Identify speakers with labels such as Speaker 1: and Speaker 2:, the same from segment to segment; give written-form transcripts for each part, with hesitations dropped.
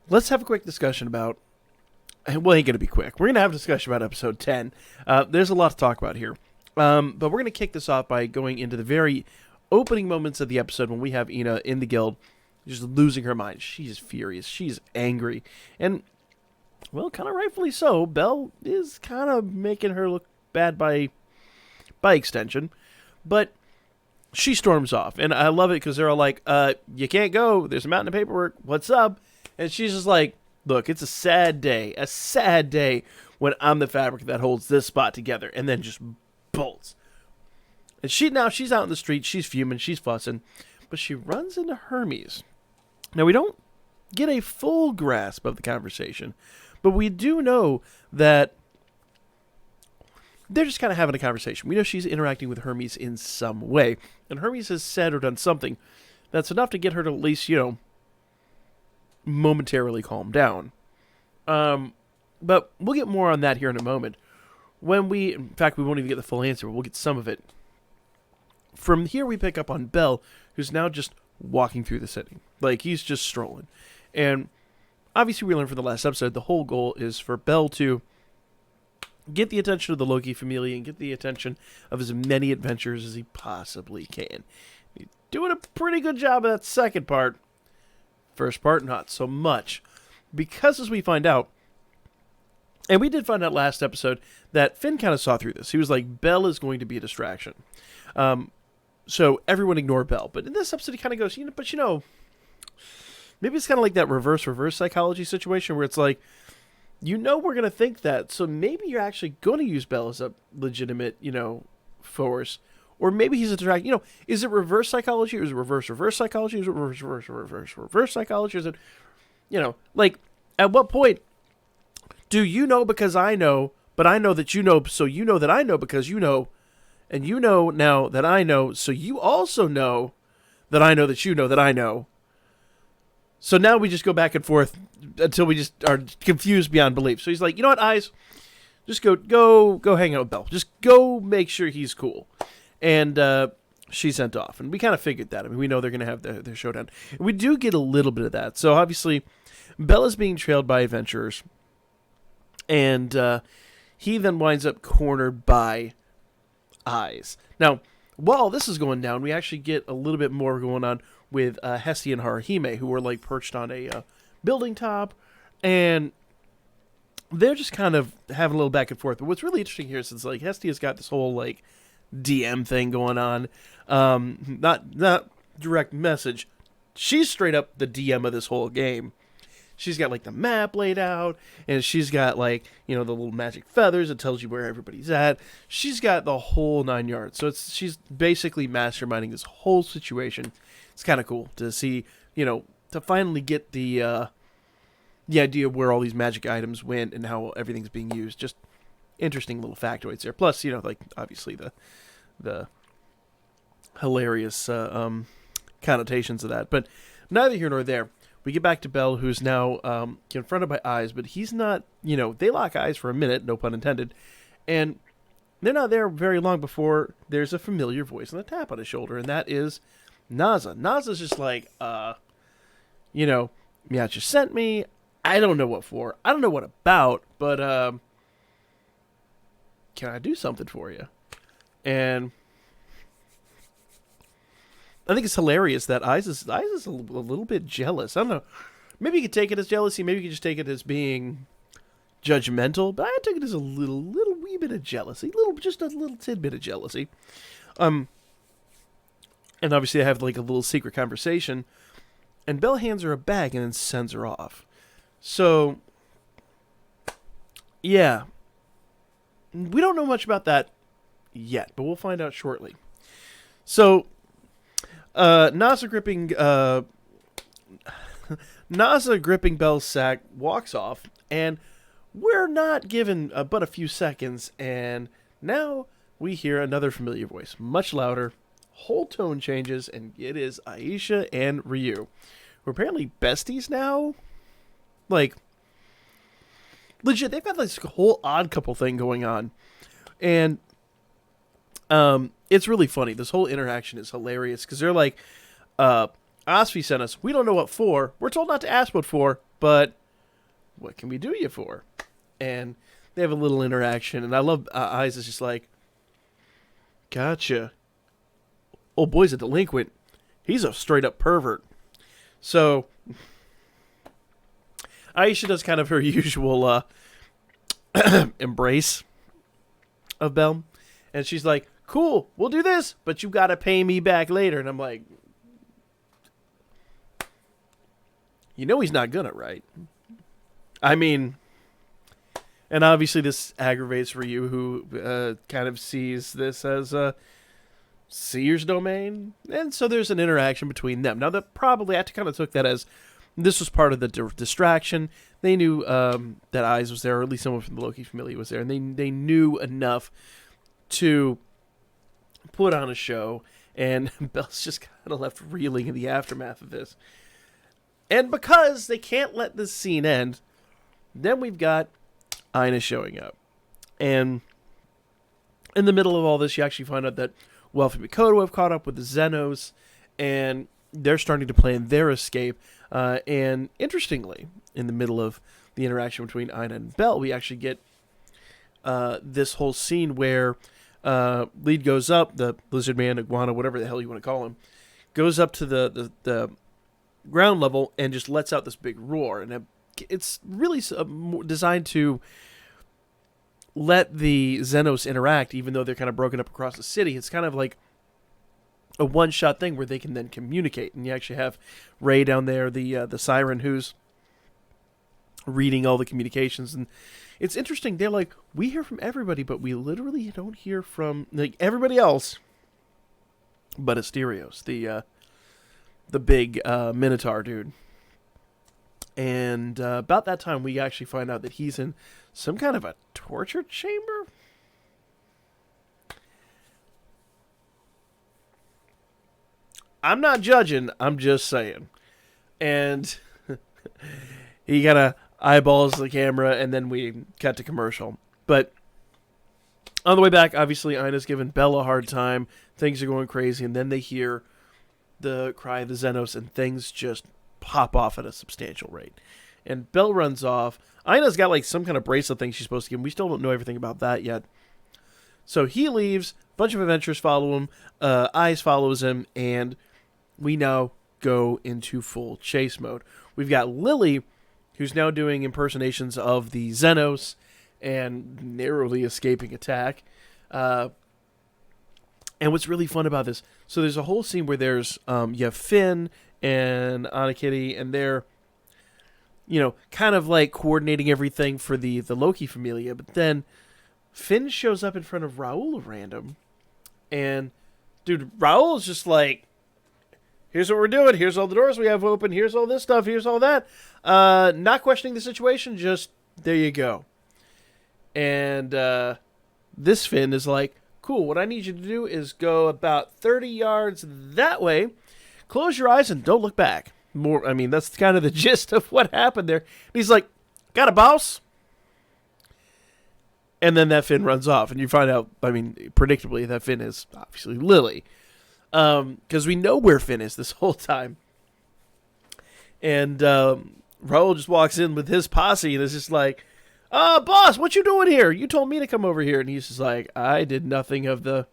Speaker 1: let's have a quick discussion about. Well, ain't gonna be quick. We're gonna have a discussion about episode 10. There's a lot to talk about here, but we're gonna kick this off by going into the very opening moments of the episode when we have Ina in the guild, just losing her mind. She's furious. She's angry, and well, kind of rightfully so. Belle is kind of making her look bad by extension, but she storms off, and I love it because they're all like, you can't go. There's a mountain of paperwork. What's up? And she's just like, look, it's a sad day when I'm the fabric that holds this spot together, and then just bolts. And she's out in the street, she's fuming, she's fussing, but she runs into Hermes. Now, we don't get a full grasp of the conversation, but we do know that they're just kind of having a conversation. We know she's interacting with Hermes in some way, and Hermes has said or done something that's enough to get her to at least, momentarily calm down. But we'll get more on that here in a moment. In fact, we won't even get the full answer, but we'll get some of it. From here, we pick up on Belle, who's now just walking through the city. Like, he's just strolling. And obviously, we learned from the last episode, the whole goal is for Belle to get the attention of the Loki family and get the attention of as many adventurers as he possibly can. He's doing a pretty good job of that second part. First part, not so much. Because as we find out, and we did find out last episode, that Finn kind of saw through this. He was like, Belle is going to be a distraction. So everyone ignore Belle. But in this episode, he kind of goes, maybe it's kind of like that reverse psychology situation where it's like, we're going to think that, so maybe you're actually going to use Belle as a legitimate, force. Or maybe he's a distract. Is it reverse psychology or is it reverse psychology? Is it reverse psychology? Is it, like, at what point do you know because I know, but I know that you know, so you know that I know because you know, and you know now that I know, so you also know that I know that you know that I know. So now we just go back and forth until we just are confused beyond belief. So he's like, you know what, Eyes? Just go hang out with Belle. Just go make sure he's cool. And she's sent off. And we kind of figured that. I mean, we know they're going to have their showdown. And we do get a little bit of that. So obviously, Bella's being trailed by adventurers. And he then winds up cornered by Eyes. Now, while this is going down, we actually get a little bit more going on with Hestia and Haruhime, who were like perched on a building top. And they're just kind of having a little back and forth. But what's really interesting here is it's like Hestia's got this whole like DM thing going on. Not direct message. She's straight up the DM of this whole game. She's got like the map laid out, and she's got like, the little magic feathers that tells you where everybody's at. She's got the whole 9 yards. So she's basically masterminding this whole situation. It's kind of cool to see, to finally get the idea of where all these magic items went and how everything's being used. Just interesting little factoids there. Plus, like obviously the hilarious connotations of that. But neither here nor there. We get back to Belle, who's now confronted by Eyes, but he's not, they lock eyes for a minute, no pun intended, and they're not there very long before there's a familiar voice and a tap on his shoulder, and that is Naza. Naza's just like, Meow just sent me. I don't know what for. I don't know what about, but can I do something for you? And I think it's hilarious that Eyes is a little bit jealous. I don't know. Maybe you could take it as jealousy. Maybe you could just take it as being judgmental. But I took it as a little wee bit of jealousy. Just a little tidbit of jealousy. And obviously I have like a little secret conversation. And Belle hands her a bag and then sends her off. So, yeah. We don't know much about that yet, but we'll find out shortly. So, Naza gripping Belle's sack walks off, and we're not given but a few seconds, and now we hear another familiar voice, much louder, whole tone changes, and it is Aisha and Ryu, who are apparently besties now. Like, legit, they've got this whole odd couple thing going on, and it's really funny. This whole interaction is hilarious because they're like, Osfi sent us. We don't know what for. We're told not to ask what for, but what can we do you for? And they have a little interaction, and I love Eyes is just like, gotcha. Old boy's a delinquent. He's a straight-up pervert. So, Aisha does kind of her usual embrace of Belle. And she's like, cool, we'll do this, but you got to pay me back later. And I'm like, you know he's not gonna, right? I mean, and obviously this aggravates Ryu, who kind of sees this as a Seer's domain. And so there's an interaction between them. Now, that probably, I kind of took that as this was part of the distraction. They knew that Eyes was there, or at least someone from the Loki family was there, and they knew enough to put on a show, and Belle's just kind of left reeling in the aftermath of this. And because they can't let this scene end, then we've got Ina showing up. And in the middle of all this, you actually find out that Welf and Mikoto have caught up with the Xenos, and they're starting to plan their escape. And interestingly, in the middle of the interaction between Ina and Belle, we actually get this whole scene where Lead goes up, the lizard man, iguana, whatever the hell you want to call him, goes up to the ground level and just lets out this big roar. And it's really designed to let the Xenos interact, even though they're kind of broken up across the city. It's kind of like a one-shot thing where they can then communicate. And you actually have Ray down there, the siren, who's reading all the communications. And it's interesting. They're like, we hear from everybody, but we literally don't hear from like everybody else but Asterios, the big Minotaur dude. And about that time, we actually find out that he's in some kind of a torture chamber. I'm not judging. I'm just saying. And he kind of eyeballs the camera, and then we cut to commercial. But on the way back, obviously, Ina's giving Belle a hard time. Things are going crazy, and then they hear the cry of the Xenos, and things just pop off at a substantial rate. And Belle runs off. Ina's got like some kind of bracelet thing she's supposed to give him. We still don't know everything about that yet. So he leaves. A bunch of adventurers follow him. Eyes follows him, and we now go into full chase mode. We've got Lily, who's now doing impersonations of the Xenos and narrowly escaping attack. And what's really fun about this, so there's a whole scene where there's you have Finn and Anakitty, and they're, you know, kind of like coordinating everything for the Loki familia. But then Finn shows up in front of Raoul at random, and dude, Raoul's just like, here's what we're doing, here's all the doors we have open, here's all this stuff, here's all that. Not questioning the situation, just there you go. And this Finn is like, cool, what I need you to do is go about 30 yards that way, close your eyes, and don't look back. I mean, that's kind of the gist of what happened there. And he's like, got a boss? And then that Finn runs off, and you find out, I mean, predictably, that Finn is obviously Lily. Because we know where Finn is this whole time. And Raoul just walks in with his posse, and is just like, boss, what you doing here? You told me to come over here. And he's just like, I did nothing of the...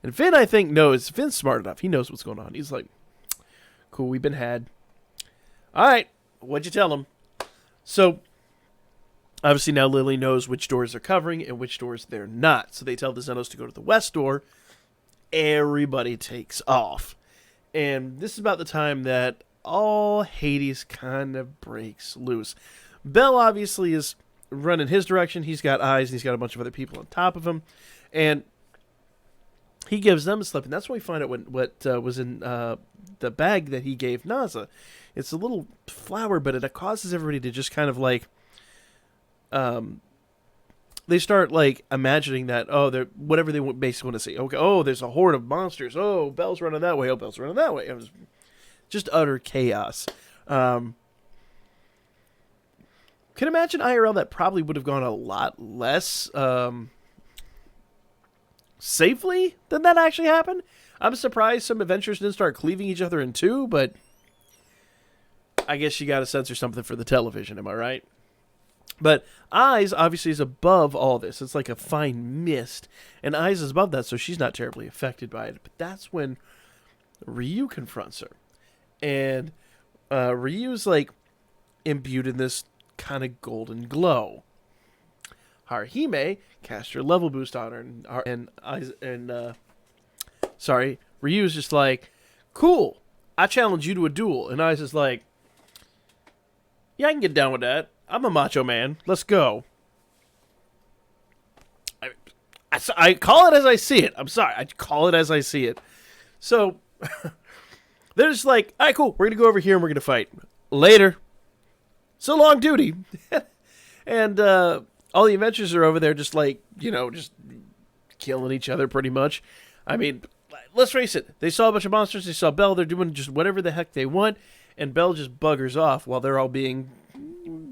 Speaker 1: And Finn, I think, knows. Finn's smart enough. He knows what's going on. He's like, cool, we've been had. All right, what'd you tell him? So, obviously now Lily knows which doors they're covering and which doors they're not. So they tell the Xenos to go to the west door. Everybody takes off. And this is about the time that all Hades kind of breaks loose. Belle obviously is running his direction. He's got Eyes, and he's got a bunch of other people on top of him. And he gives them a slip, and that's when we find out what was in the bag that he gave Naza. It's a little flower, but it causes everybody to just kind of like... they start like imagining that, oh, they're whatever they basically want to see. Okay, oh, there's a horde of monsters. Oh, Belle's running that way. Oh, Belle's running that way. It was just utter chaos. Can imagine IRL that probably would have gone a lot less safely than that actually happened. I'm surprised some adventures didn't start cleaving each other in two, but I guess you got to censor something for the television, am I right? But Eyes obviously is above all this. It's like a fine mist, and Eyes is above that, so she's not terribly affected by it. But that's when Ryu confronts her, and Ryu's like imbued in this kind of golden glow. Haruhime cast her level boost on her, and Ryu's just like, cool, I challenge you to a duel. And Eyes is like, yeah, I can get down with that. I'm a macho man. Let's go. I call it as I see it. I'm sorry. I call it as I see it. So, they're just like, all right, cool. We're going to go over here and we're going to fight. Later. So long, duty. And all the adventures are over there just like, just killing each other pretty much. I mean, let's face it. They saw a bunch of monsters. They saw Belle. They're doing just whatever the heck they want. And Belle just buggers off while they're all being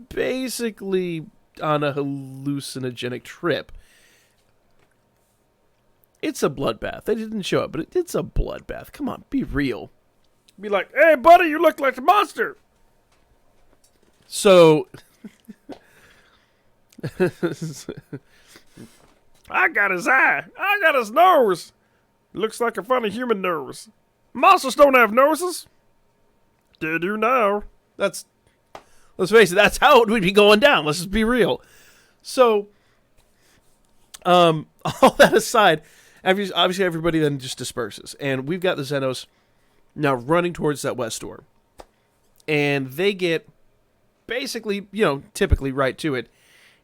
Speaker 1: basically on a hallucinogenic trip. It's a bloodbath. They didn't show it, but it's a bloodbath. Come on, be real. Be like, hey, buddy, you look like a monster. So, I got his eye. I got his nose. Looks like a funny human nose. Monsters don't have noses. They do now. Let's face it, that's how it would be going down. Let's just be real. So, all that aside, obviously everybody then just disperses. And we've got the Xenos now running towards that west door. And they get basically, typically right to it.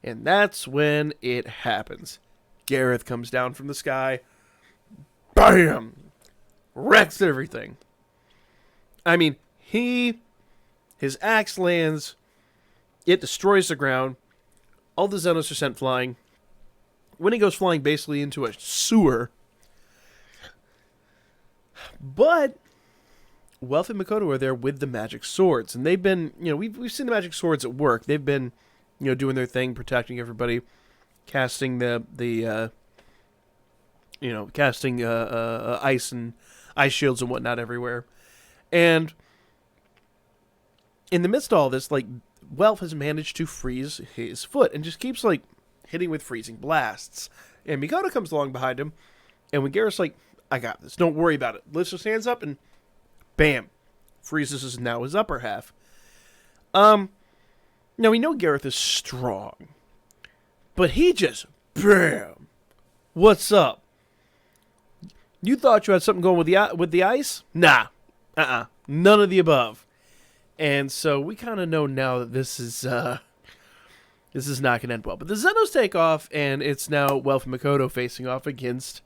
Speaker 1: And that's when it happens. Gareth comes down from the sky. Bam! Wrecks everything. I mean, his axe lands. It destroys the ground. All the Xenos are sent flying. When he goes flying basically into a sewer. But Wealth and Makoto are there with the magic swords. And they've been, we've seen the magic swords at work. They've been, doing their thing, protecting everybody, casting casting ice and ice shields and whatnot everywhere. And in the midst of all this, Wealth has managed to freeze his foot and just keeps, hitting with freezing blasts. And Mikoto comes along behind him, and when Gareth's like, I got this, don't worry about it, lifts his hands up, and bam, freezes his upper half. Now we know Gareth is strong, but he just, bam, what's up? You thought you had something going with the ice? Nah, none of the above. And so we kind of know now that this is not going to end well. But the Xenos take off, and it's now Wealth and Makoto facing off against,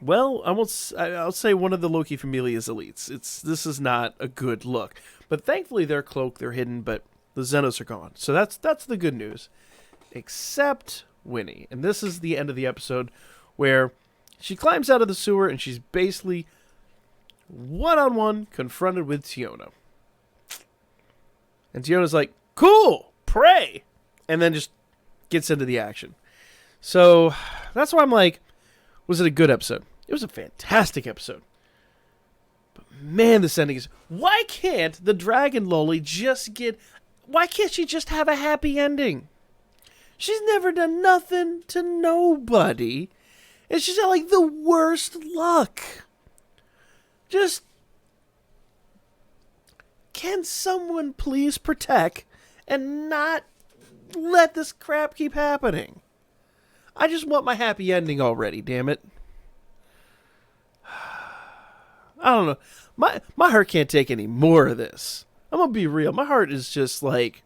Speaker 1: well, I'll say one of the Loki Familia's elites. This is not a good look. But thankfully they're cloaked, they're hidden, but the Xenos are gone. So that's the good news. Except Winnie. And this is the end of the episode where she climbs out of the sewer and she's basically one-on-one confronted with Tiona. And Tiona's like, cool, pray! And then just gets into the action. So, that's why I'm like, was it a good episode? It was a fantastic episode. But man, this ending is... Why can't the Dragon Loli just get... Why can't she just have a happy ending? She's never done nothing to nobody. And she's got, the worst luck. Just... Can someone please protect and not let this crap keep happening? I just want my happy ending already, damn it. I don't know. My heart can't take any more of this. I'm gonna be real. My heart is just like...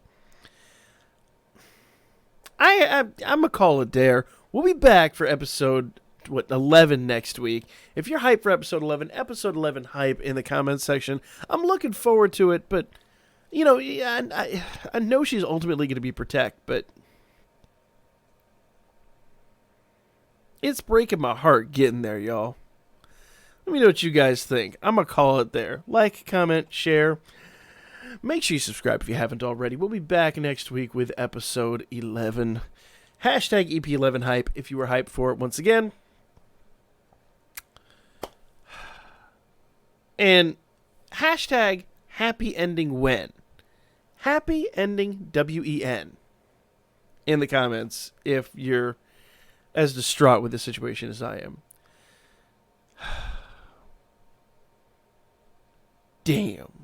Speaker 1: I'm gonna call it there. We'll be back for episode 11 next week. If you're hyped for episode 11 hype in the comments section. I'm looking forward to it, but I know she's ultimately going to be Protect, but it's breaking my heart getting there, y'all. Let me know what you guys think. I'm gonna call it there. Like, comment, share. Make sure you subscribe if you haven't already. We'll be back next week with episode 11. Hashtag EP11hype if you were hyped for it once again. And hashtag happy ending when. Happy ending WEN in the comments if you're as distraught with the situation as I am. Damn.